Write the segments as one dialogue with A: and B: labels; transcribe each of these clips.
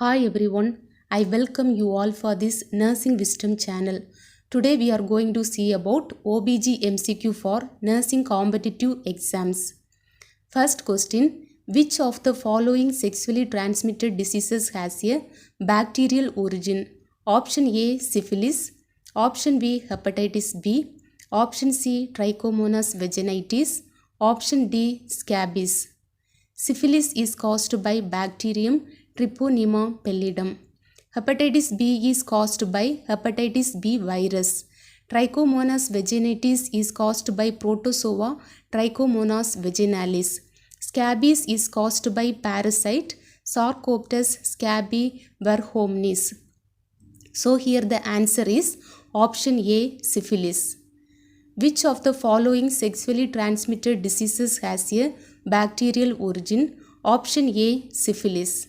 A: Hi everyone, I welcome you all for this Nursing Wisdom channel. Today we are going to see about OBG MCQ for nursing competitive exams. First question, which of the following sexually transmitted diseases has a bacterial origin? Option A, syphilis. Option B, hepatitis B. Option C, Trichomonas vaginitis. Option D, scabies. Syphilis is caused by bacterium Treponema pallidum. Hepatitis B is caused by hepatitis B virus. Trichomonas vaginitis is caused by Protozoa Trichomonas vaginalis. Scabies is caused by parasite Sarcoptes scabiverhomnis. So here the answer is option A, syphilis. Which of the following sexually transmitted diseases has a bacterial origin? Option A, syphilis.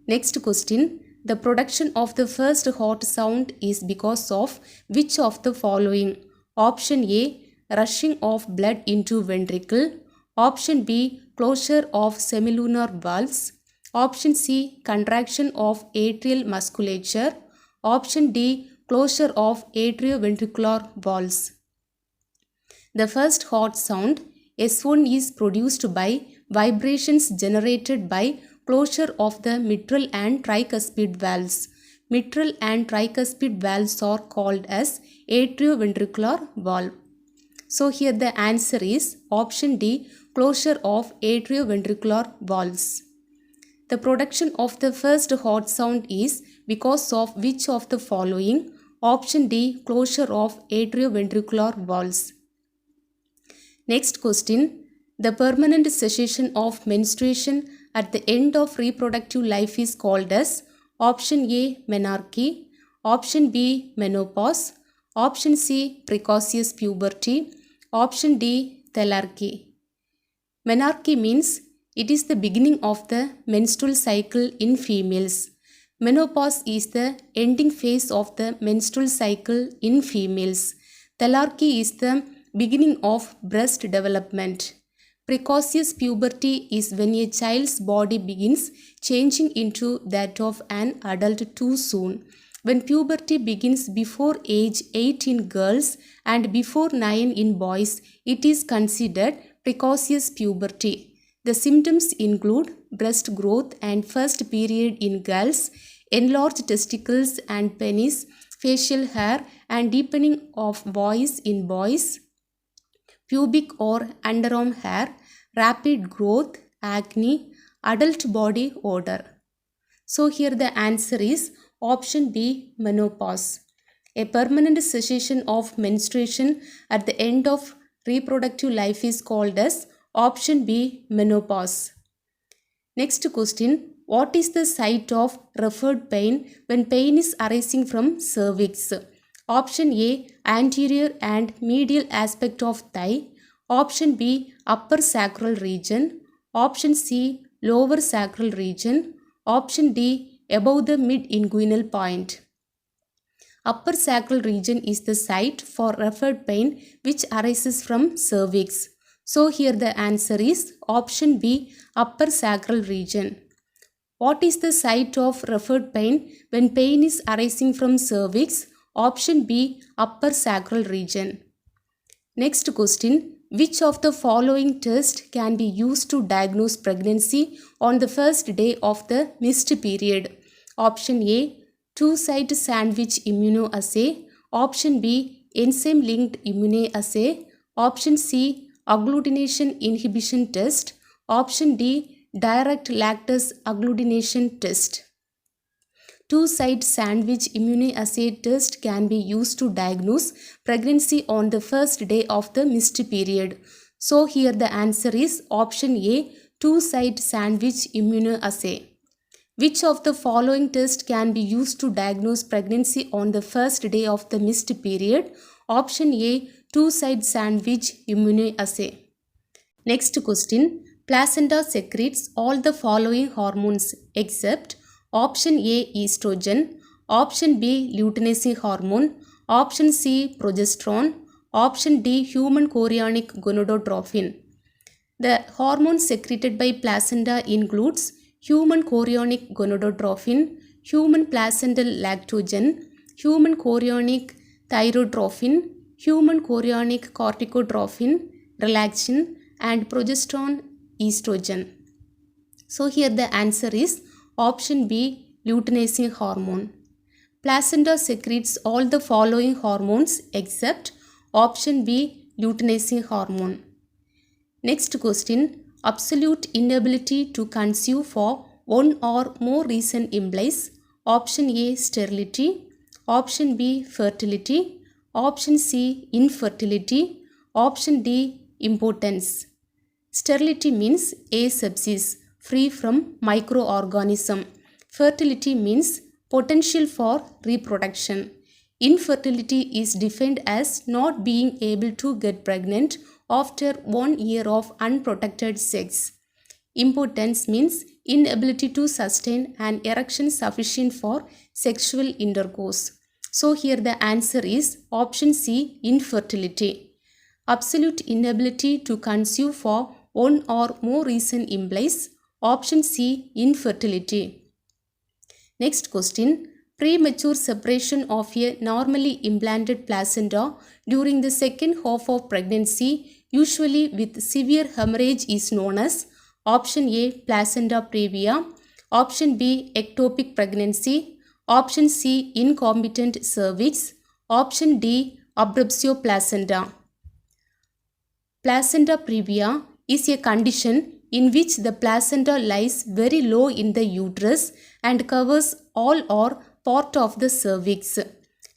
A: Next question. The production of the first heart sound is because of which of the following? Option A, rushing of blood into ventricle. Option B, closure of semilunar valves. Option C, contraction of atrial musculature. Option D, closure of atrioventricular valves. The first heart sound S1 is produced by vibrations generated by closure of the mitral and tricuspid valves. Mitral and tricuspid valves are called as atrioventricular valve. So here the answer is option D, closure of atrioventricular valves. The production of the first heart sound is because of which of the following? Option D, closure of atrioventricular valves. Next question. The permanent cessation of menstruation at the end of reproductive life is called as option A, menarche, option B, menopause, option C, precocious puberty, option D, thelarche. Menarche means it is the beginning of the menstrual cycle in females. Menopause is the ending phase of the menstrual cycle in females. Thelarche is the beginning of breast development. Precocious puberty is when a child's body begins changing into that of an adult too soon. When puberty begins before age 8 in girls and before 9 in boys, it is considered precocious puberty. The symptoms include breast growth and first period in girls, enlarged testicles and penis, facial hair and deepening of voice in boys, pubic or underarm hair, rapid growth, acne, adult body odor. So here the answer is option B, menopause. A permanent cessation of menstruation at the end of reproductive life is called as option B, menopause. Next question. What is the site of referred pain when pain is arising from cervix? Option A, anterior and medial aspect of thigh. Option B, upper sacral region. Option C, lower sacral region. Option D, above the mid-inguinal point. Upper sacral region is the site for referred pain which arises from cervix. So here the answer is option B, upper sacral region. What is the site of referred pain when pain is arising from cervix? Option B, upper sacral region. Next question. Which of the following tests can be used to diagnose pregnancy on the first day of the missed period? Option A, two-site sandwich immunoassay. Option B, enzyme-linked immunoassay. Option C, agglutination inhibition test. Option D, direct lactase agglutination test. Two-site sandwich immunoassay test can be used to diagnose pregnancy on the first day of the missed period. So here the answer is option A, two-site sandwich immunoassay. Which of the following tests can be used to diagnose pregnancy on the first day of the missed period? Option A, two-site sandwich immunoassay. Next question. Placenta secretes all the following hormones except option A, estrogen, option B, luteinizing hormone, option C, progesterone, option D, human chorionic gonadotropin. The hormones secreted by placenta includes human chorionic gonadotrophin, human placental lactogen, human chorionic thyrotrophin, human chorionic corticotrophin, relaxin, and progesterone estrogen. So here the answer is option B, luteinizing hormone. Placenta secretes all the following hormones except option B, luteinizing hormone. Next question, absolute inability to conceive for one or more reason implies option A, sterility, option B, fertility, option C, infertility, option D, impotence. Sterility means asepsis, free from microorganism. Fertility means potential for reproduction. Infertility is defined as not being able to get pregnant after 1 year of unprotected sex. Impotence means inability to sustain an erection sufficient for sexual intercourse. So here the answer is option C, infertility. Absolute inability to conceive for one or more reason implies option C, infertility. Next question, premature separation of a normally implanted placenta during the second half of pregnancy, usually with severe hemorrhage, is known as option A, placenta previa, option B, ectopic pregnancy, option C, incompetent cervix, option D, abruptio placenta. Placenta previa is a condition in which the placenta lies very low in the uterus and covers all or part of the cervix.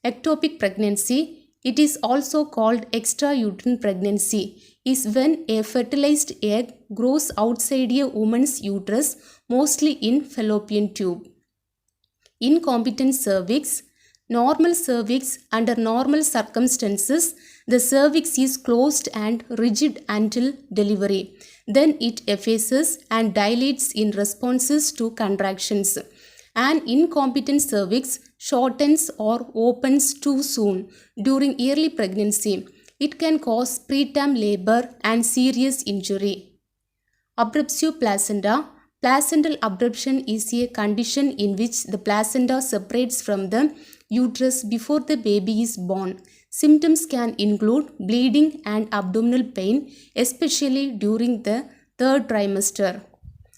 A: Ectopic pregnancy, it is also called extrauterine pregnancy, is when a fertilized egg grows outside a woman's uterus, mostly in fallopian tube. Incompetent cervix, normal cervix, under normal circumstances, the cervix is closed and rigid until delivery. Then it effaces and dilates in responses to contractions. An incompetent cervix shortens or opens too soon during early pregnancy. It can cause preterm labor and serious injury. Abruptio placenta. Placental abruption is a condition in which the placenta separates from the uterus before the baby is born. Symptoms can include bleeding and abdominal pain, especially during the third trimester.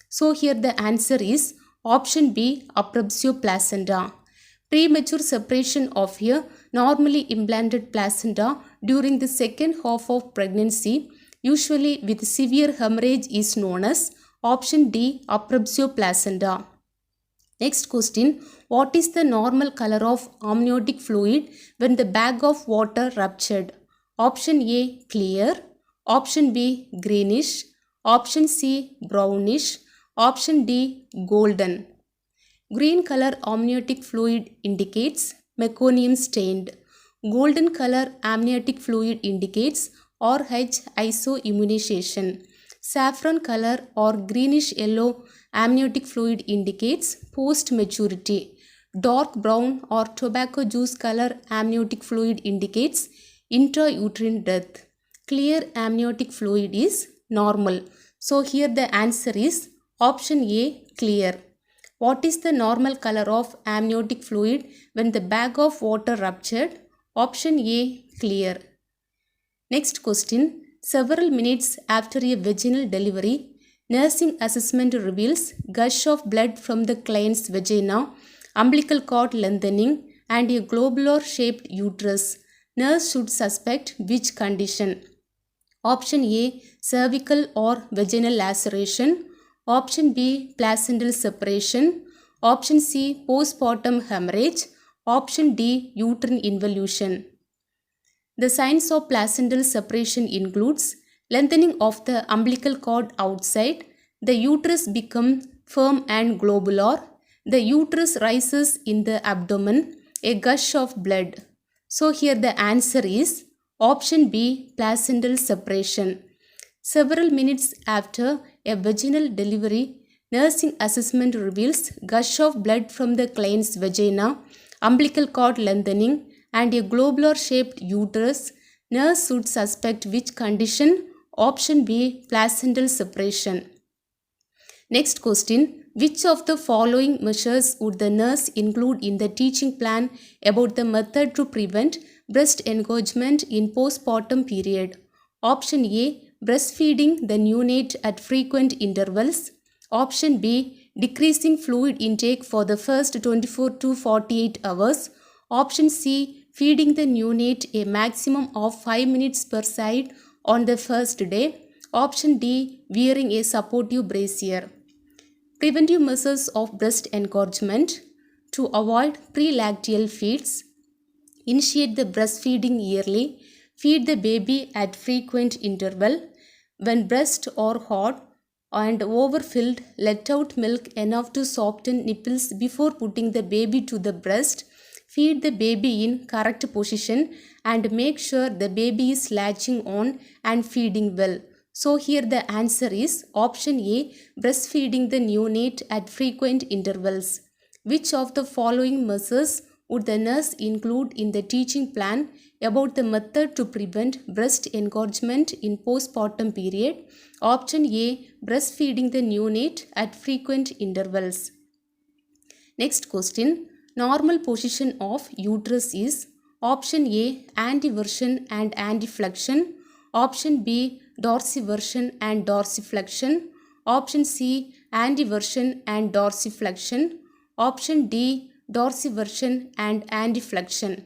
A: So here the answer is option B, abruptio placenta. Premature separation of a normally implanted placenta during the second half of pregnancy, usually with severe hemorrhage, is known as option D, abruptio placenta. Next question, what is the normal color of amniotic fluid when the bag of water ruptured? Option A, clear, option B, greenish, option C, brownish, option D, golden. Green color amniotic fluid indicates meconium stained. Golden color amniotic fluid indicates RH isoimmunization. Saffron color or greenish yellow amniotic fluid indicates post-maturity. Dark brown or tobacco juice color amniotic fluid indicates intrauterine death. Clear amniotic fluid is normal. So here the answer is option A, clear. What is the normal color of amniotic fluid when the bag of water ruptured? Option A, clear. Next question. Several minutes after a vaginal delivery, nursing assessment reveals gush of blood from the client's vagina, umbilical cord lengthening, and a globular-shaped uterus. Nurse should suspect which condition? Option A, cervical or vaginal laceration. Option B, placental separation. Option C, postpartum hemorrhage. Option D, uterine involution. The signs of placental separation includes lengthening of the umbilical cord outside, the uterus becomes firm and globular, the uterus rises in the abdomen, a gush of blood. So here the answer is option B, placental separation. Several minutes after a vaginal delivery, nursing assessment reveals gush of blood from the client's vagina, umbilical cord lengthening, and a globular-shaped uterus. Nurse should suspect which condition? Option B, placental separation. Next question. which of the following measures would the nurse include in the teaching plan about the method to prevent breast engorgement in postpartum period? Option A, breastfeeding the neonate at frequent intervals. Option B, decreasing fluid intake for the first 24 to 48 hours. Option C, feeding the neonate a maximum of 5 minutes per side on the first day. Option D, wearing a supportive brassiere. Preventive measures of breast engorgement. To avoid prelacteal feeds, initiate the breastfeeding yearly. Feed the baby at frequent interval. When breast are hot and overfilled, let out milk enough to soften nipples before putting the baby to the breast. Feed the baby in correct position and make sure the baby is latching on and feeding well. So here the answer is option A, breastfeeding the neonate at frequent intervals. Which of the following measures would the nurse include in the teaching plan about the method to prevent breast engorgement in postpartum period? Option A, breastfeeding the neonate at frequent intervals. Next question. Normal position of uterus is option A, anteversion and anteflexion. Option B, dorsivert and dorsiflexion. Option C, anteversion and dorsiflexion. Option D, dorsivert and anteflexion.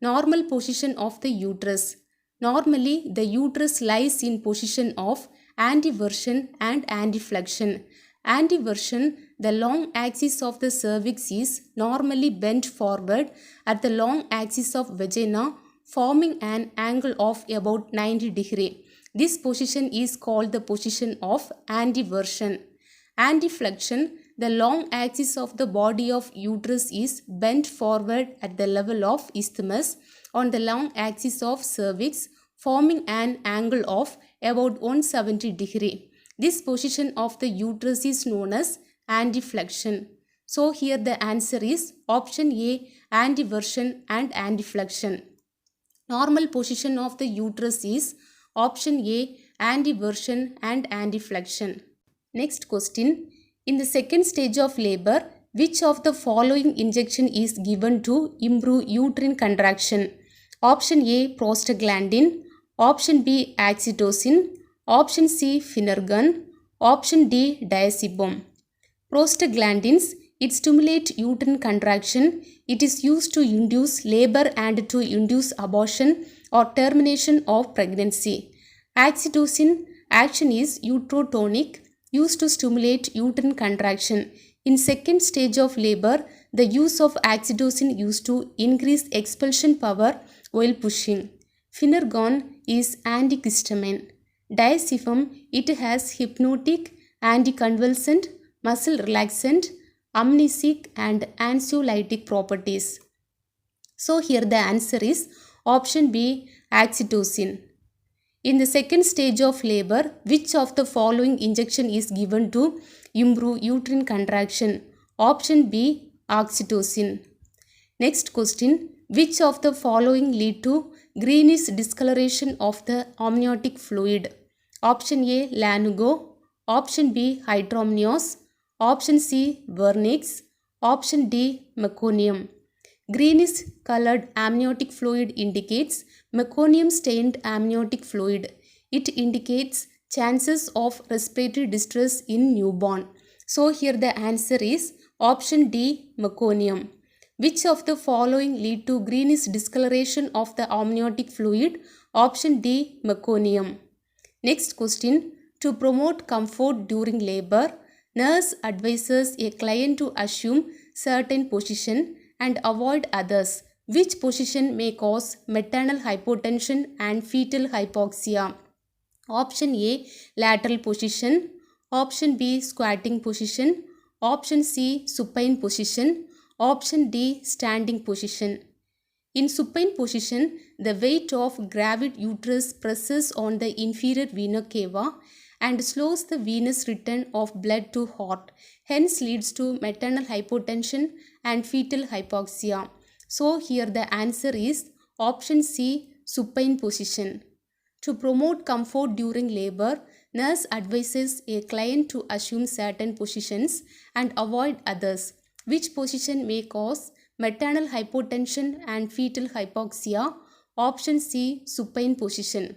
A: Normal position of the uterus. Normally, the uterus lies in position of anteversion and anteflexion. Anteversion, the long axis of the cervix is normally bent forward at the long axis of vagina, forming an angle of about 90 degrees. This position is called the position of anteversion. Anteflexion, the long axis of the body of uterus is bent forward at the level of isthmus on the long axis of cervix, forming an angle of about 170 degree. This position of the uterus is known as anteflexion. So here the answer is option A, anteversion and anteflexion. Normal position of the uterus is option A, anteversion and anteflexion. Next question. In the second stage of labor, which of the following injection is given to improve uterine contraction? Option A, prostaglandin. Option B, oxytocin. Option C, Phenergan. Option D, diazepam. Prostaglandins, it stimulates uterine contraction. It is used to induce labor and to induce abortion or termination of pregnancy. Oxytocin action is uterotonic, used to stimulate uterine contraction. In second stage of labor, the use of oxytocin used to increase expulsion power while pushing. Phenergan is antihistamine. Diazepam, it has hypnotic, anticonvulsant, muscle relaxant, amnesic and anxiolytic properties. So here the answer is option B, oxytocin. In the second stage of labor, which of the following injection is given to improve uterine contraction? Option B, oxytocin. Next question. Which of the following lead to greenish discoloration of the amniotic fluid? Option A, lanugo. Option B, hydramnios. Option C, vernix. Option D, meconium. Greenish colored amniotic fluid indicates meconium stained amniotic fluid. It indicates chances of respiratory distress in newborn. So here the answer is option D, meconium. Which of the following lead to greenish discoloration of the amniotic fluid? Option D, meconium. Next question. To promote comfort during labor, nurse advises a client to assume certain position and avoid others. Which position may cause maternal hypotension and fetal hypoxia? Option A, lateral position. Option B, squatting position. Option C, supine position. Option D, standing position. In supine position, the weight of gravid uterus presses on the inferior vena cava and slows the venous return of blood to heart, hence leads to maternal hypotension and fetal hypoxia. So here the answer is option C, supine position. To promote comfort during labor, Nurse advises a client to assume certain positions and avoid others, which position may cause maternal hypotension and fetal hypoxia. Option C, supine position.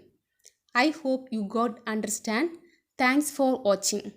A: I hope you got understand. Thanks for watching.